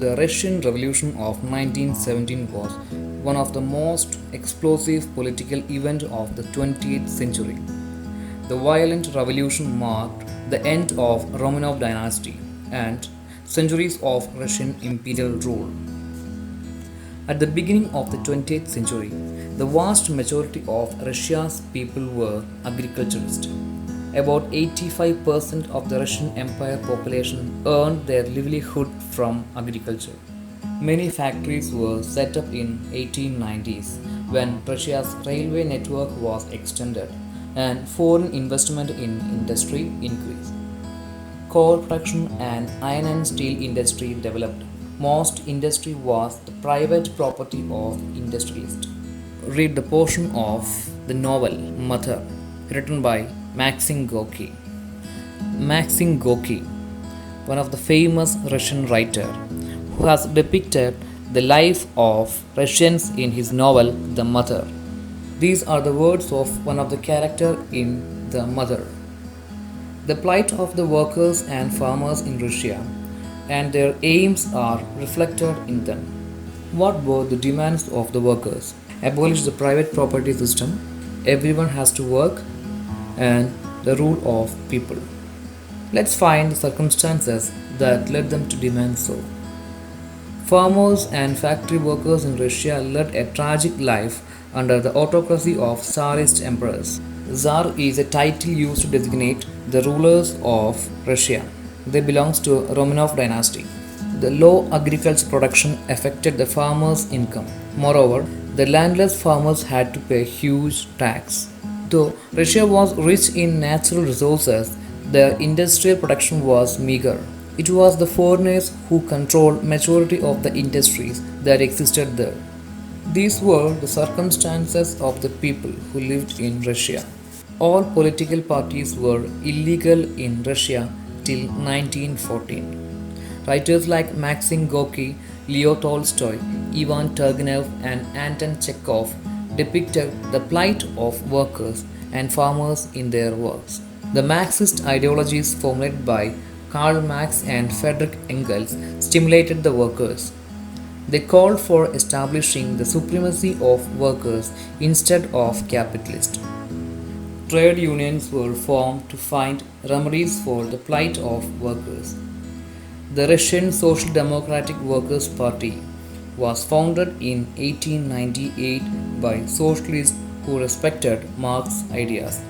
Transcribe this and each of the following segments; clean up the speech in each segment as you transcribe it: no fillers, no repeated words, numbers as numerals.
The Russian Revolution of 1917 was one of the most explosive political events of the 20th century. The violent revolution marked the end of Romanov dynasty and centuries of Russian imperial rule. At the beginning of the 20th century, the vast majority of Russia's people were agriculturists. About 85% of the Russian Empire population earned their livelihood from agriculture. Many factories were set up in 1890s when Russia's railway network was extended and foreign investment in industry increased. Coal production and iron and steel industry developed. Most industry was the private property of industrialists. Read the portion of the novel Mother, written by Maxim Gorky. Maxim Gorky, one of the famous Russian writer, who has depicted the life of Russians in his novel The Mother. These are the words of one of the characters in The Mother. The plight of the workers and farmers in Russia and their aims are reflected in them. What were the demands of the workers? Abolish the private property system, everyone has to work, and the rule of people. Let's find the circumstances that led them to demand so. Farmers and factory workers in Russia led a tragic life under the autocracy of Tsarist emperors. Tsar is a title used to designate the rulers of Russia. They belongs to Romanov dynasty. The low agricultural production affected the farmers' income. Moreover, the landless farmers had to pay huge tax. Though Russia was rich in natural resources, their industrial production was meager. It was the foreigners who controlled majority of the industries that existed there. These were the circumstances of the people who lived in Russia. All political parties were illegal in Russia till 1914. Writers like Maxim Gorky, Leo Tolstoy, Ivan Turgenev, and Anton Chekhov depicted the plight of workers and farmers in their works. The Marxist ideologies formulated by Karl Marx and Friedrich Engels stimulated the workers. They called for establishing the supremacy of workers instead of capitalists. Trade unions were formed to find remedies for the plight of workers. The Russian Social Democratic Workers' Party was founded in 1898 by socialists who respected Marx's ideas.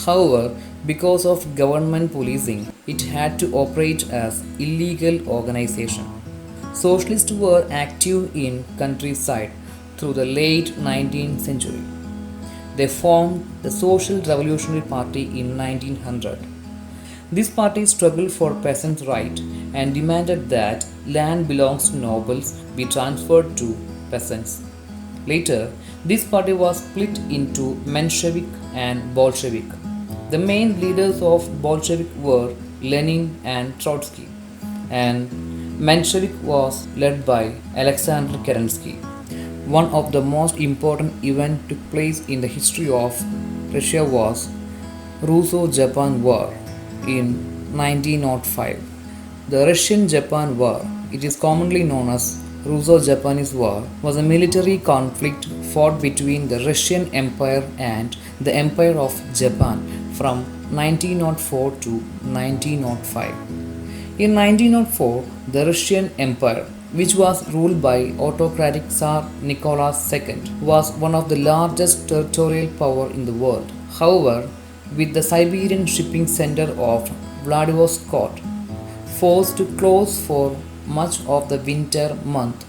However, because of government policing, it had to operate as illegal organization. Socialists were active in countryside through the late 19th century. They formed the Social Revolutionary Party in 1900. This party struggled for peasants' rights and demanded that land belongs to nobles be transferred to peasants. Later, this party was split into Menshevik and Bolshevik. The main leaders of Bolshevik were Lenin and Trotsky, and Menshevik was led by Alexander Kerensky. One of the most important events took place in the history of Russia was Russo-Japan War in 1905. The Russian-Japan War, it is commonly known as Russo-Japanese War, was a military conflict fought between the Russian Empire and the Empire of Japan from 1904 to 1905. In 1904, the Russian Empire, which was ruled by autocratic Tsar Nicholas II, was one of the largest territorial power in the world. However, with the Siberian shipping center of Vladivostok forced to close for much of the winter month,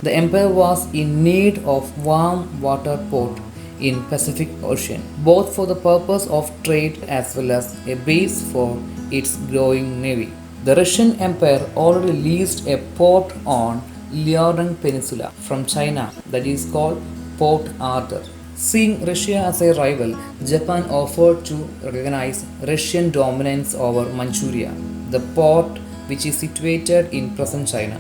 the empire was in need of warm water port in Pacific Ocean, both for the purpose of trade as well as a base for its growing navy. The Russian Empire already leased a port on Liaodong Peninsula from China that is called Port Arthur. Seeing Russia as a rival, Japan offered to recognize Russian dominance over Manchuria, the port which is situated in present China.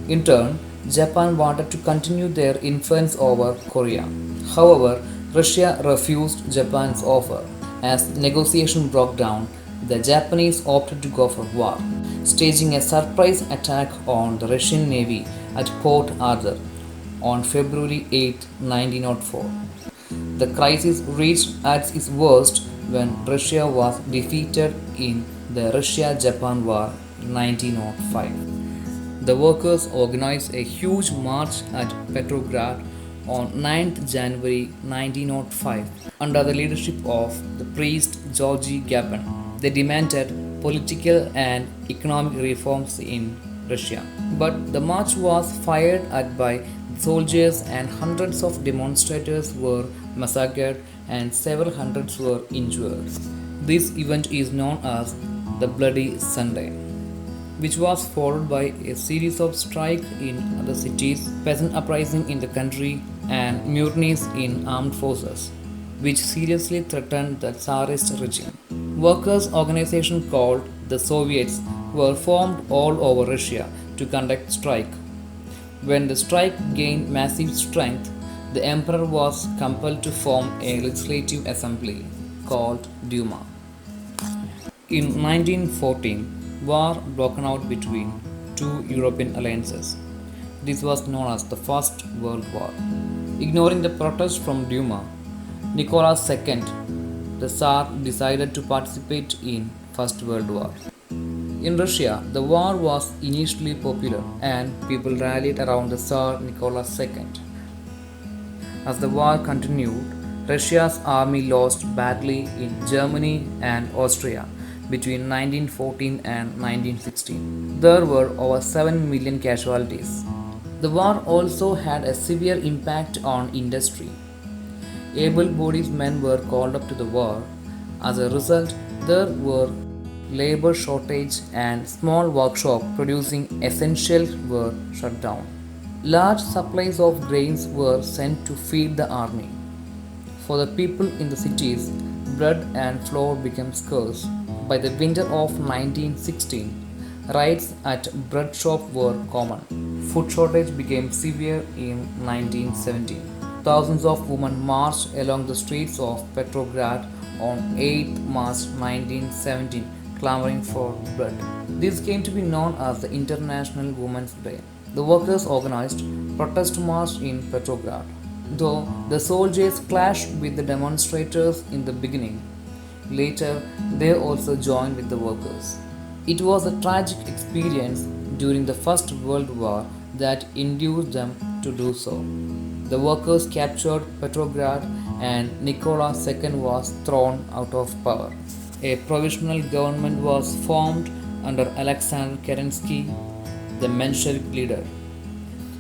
In turn, Japan wanted to continue their influence over Korea. However, Russia refused Japan's offer. As negotiation broke down, the Japanese opted to go for war, staging a surprise attack on the Russian Navy at Port Arthur on February 8, 1904. The crisis reached at its worst when Russia was defeated in the Russia-Japan War in 1905. The workers organized a huge march at Petrograd on 9th January 1905 under the leadership of the priest Georgy Gapon. They demanded political and economic reforms in Russia. But the march was fired at by soldiers and hundreds of demonstrators were massacred and several hundreds were injured. This event is known as the Bloody Sunday, which was followed by a series of strikes in other cities, peasant uprising in the country, and mutinies in armed forces, which seriously threatened the Tsarist regime. Workers' organizations called the Soviets were formed all over Russia to conduct strike. When the strike gained massive strength, the emperor was compelled to form a legislative assembly called Duma. In 1914, war broke out between two European alliances. This was known as the First World War. Ignoring the protest from Duma, Nicholas II, the Tsar, decided to participate in First World War. In Russia, the war was initially popular and people rallied around the Tsar Nicholas II. As the war continued, Russia's army lost badly in Germany and Austria between 1914 and 1916. There were over 7 million casualties. The war also had a severe impact on industry. Able-bodied men were called up to the war. As a result, there were labor shortage and small workshops producing essentials were shut down. Large supplies of grains were sent to feed the army. For the people in the cities, bread and flour became scarce. By the winter of 1916, riots at bread shops were common. Food shortage became severe in 1917. Thousands of women marched along the streets of Petrograd on 8th March 1917, clamoring for bread. This came to be known as the International Women's Day. The workers organized protest march in Petrograd. Though the soldiers clashed with the demonstrators in the beginning, later they also joined with the workers. It was a tragic experience during the First World War that induced them to do so. The workers captured Petrograd and Nicholas II was thrown out of power. A provisional government was formed under Alexander Kerensky, the Menshevik leader.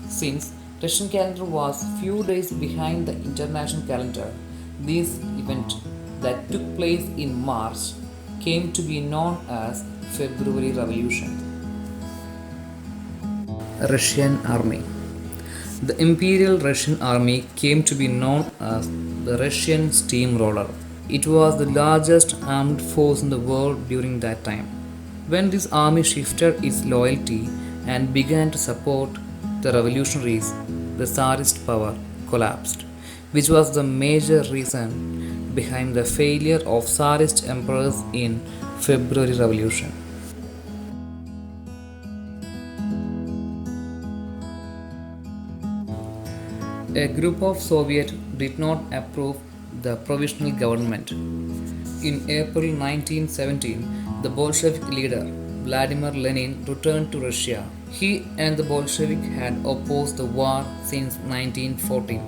Since Russian calendar was few days behind the international calendar, this event that took place in March came to be known as February Revolution. Russian Army. The Imperial Russian Army came to be known as the Russian Steamroller. It was the largest armed force in the world during that time. When this army shifted its loyalty and began to support the revolutionaries, the Tsarist power collapsed, which was the major reason behind the failure of Tsarist emperors in February Revolution. A group of Soviets did not approve the provisional government. In April 1917, the Bolshevik leader Vladimir Lenin returned to Russia. He and the Bolsheviks had opposed the war since 1914.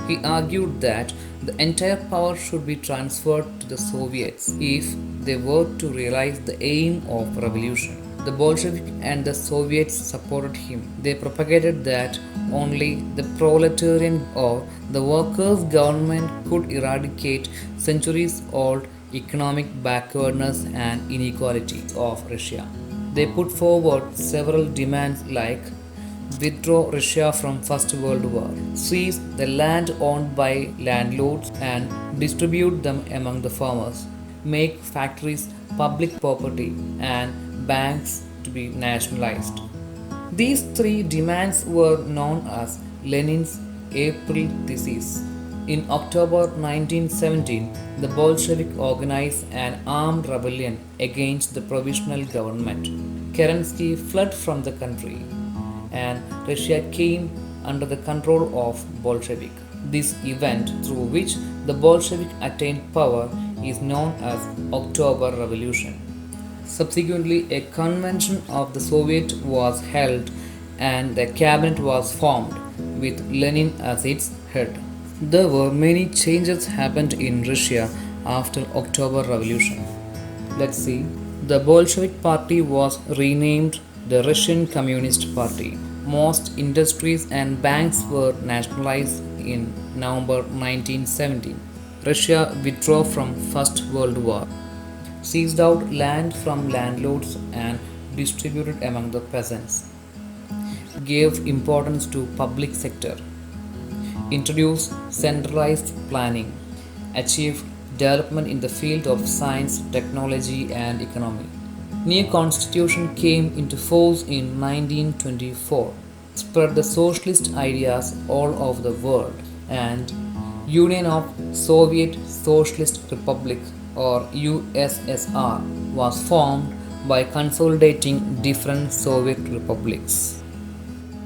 He argued that the entire power should be transferred to the Soviets if they were to realize the aim of revolution. The Bolsheviks and the Soviets supported him. They propagated that only the proletarian or the workers' government could eradicate centuries-old economic backwardness and inequality of Russia. They put forward several demands like withdraw Russia from First World War, seize the land owned by landlords and distribute them among the farmers, make factories public property and banks to be nationalized. These three demands were known as Lenin's April Theses. In October 1917, the Bolshevik organized an armed rebellion against the provisional government. Kerensky fled from the country, and Russia came under the control of Bolshevik. This event, through which the Bolshevik attained power, is known as October Revolution. Subsequently, a convention of the Soviet was held and the cabinet was formed with Lenin as its head. There were many changes happened in Russia after October Revolution. Let's see. The Bolshevik Party was renamed the Russian Communist Party. Most industries and banks were nationalized in November 1917. Russia withdrew from First World War, seized out land from landlords and distributed among the peasants, gave importance to public sector, introduced centralized planning, achieved development in the field of science, technology and economy. New constitution came into force in 1924, spread the socialist ideas all over the world, and Union of Soviet Socialist Republic or USSR was formed by consolidating different Soviet republics.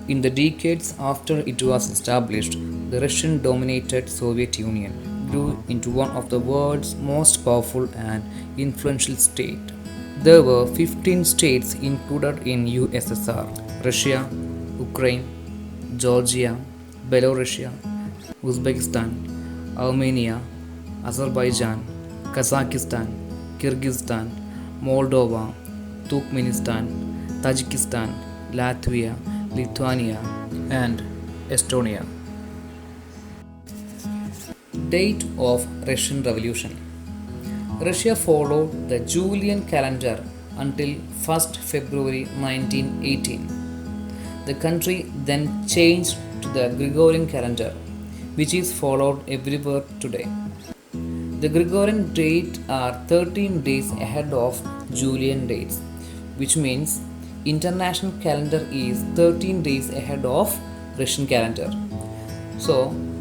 In the decades after it was established, the Russian-dominated Soviet Union grew into one of the world's most powerful and influential states. There were 15 states included in USSR: Russia, Ukraine, Georgia, Belarus, Uzbekistan, Armenia, Azerbaijan, Kazakhstan, Kyrgyzstan, Moldova, Turkmenistan, Tajikistan, Latvia, Lithuania, and Estonia. Date of Russian Revolution. Russia followed the Julian calendar until 1st February 1918. The country then changed to the Gregorian calendar, which is followed everywhere today. The Gregorian dates are 13 days ahead of Julian dates, which means international calendar is 13 days ahead of Russian calendar. So,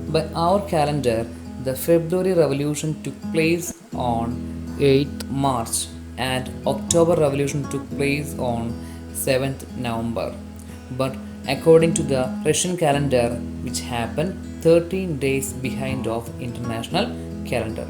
by our calendar, the February Revolution took place on 8th March and October Revolution took place on 7th November. But according to the Russian calendar, which happened 13 days behind of international calendar.